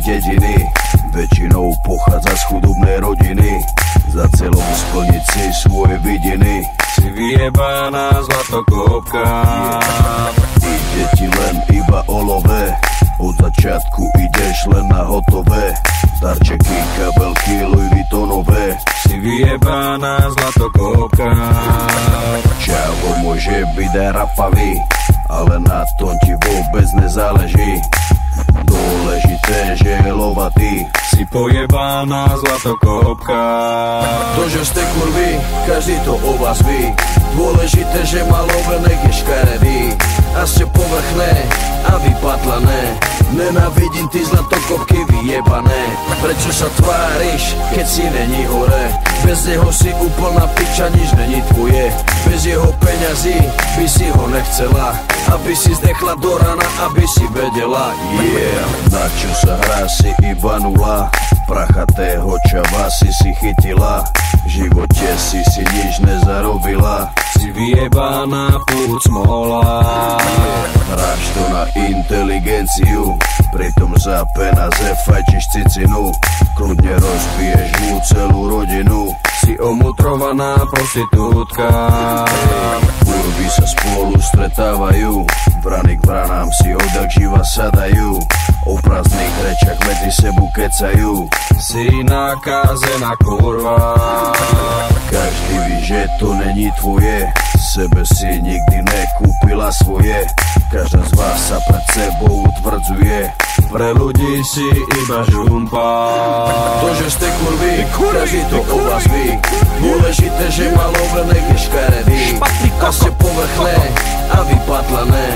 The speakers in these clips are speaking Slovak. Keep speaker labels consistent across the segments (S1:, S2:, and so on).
S1: dediny, väčšinou pochádza z chudobnej rodiny. Za celom splniť si svoje vidiny.
S2: Si vyjebaná zlatokopka.
S1: Ide ti len iba o love, od začiatku ideš len na hotové. Darčeky, kabelky, Louis Vuittonové.
S2: Si vyjebaná zlatokopka.
S1: Čavo môže byť aj rapavý, ale na tom ti vôbec nezáleží. Dôležité, že je lovatý.
S2: Si pojebaná zlatokopka.
S1: To, že ste kurvy, každý to o vás ví. Dôležité, že má lovenek je škaredý. A ste povrchné a vypatlané. Nenávidím ty zlatokopky vyjebané. Prečo sa tváriš, keď si není hore? Bez neho si úplná piča, nič není tvoje. Bez jeho peňazí by si ho nechcela, aby si zdechla do rana, aby si vedela. Yeah, na čo sa hrá si iba nula. Prachatého čava si chytila. V živote si nič nezarobila.
S2: Si vyjebaná púd smola.
S1: Hráš to na inteligenciu, pritom za peniaze fajčiš cicinu. Kľudne rozbiješ mu celú rodinu.
S2: Si omutrovaná prostitútka.
S1: Kurvy sa spolu stretávajú, vrany k vranám si odjak živa sadajú. O prázdnych rečach medzi sebu kecajú.
S2: Si nakázená kurva.
S1: Každý ví, že to není tvoje, sebe si nikdy nekúpila svoje. Každá z vás sa pred sebou utvrdzuje.
S2: Pre ľudí si iba žumpa.
S1: To, že ste kurvy, každý to o vás ví. Dôležité, že má lovenek je škaredý. A ste povrchné a vypatlané.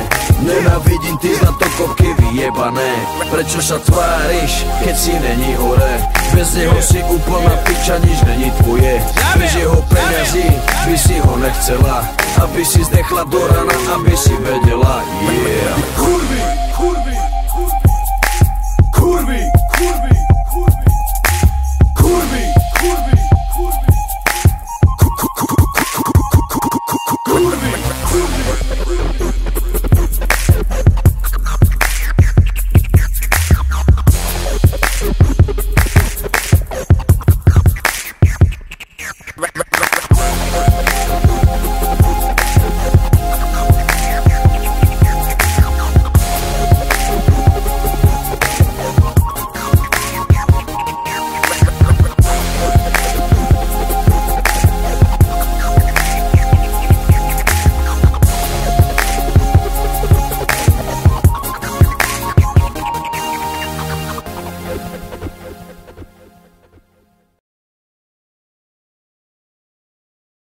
S1: Nenávidím ty zlatokopky vyjebané. Prečo sa tváriš, keď si není hore? Bez neho si úplná piča, nič není tvoje. Bez jeho peňazí by si ho nechcela, aby si zdechla do rana, aby si vedela. Yeah.
S2: Kurvy, kurvy, kurvy, kurvy.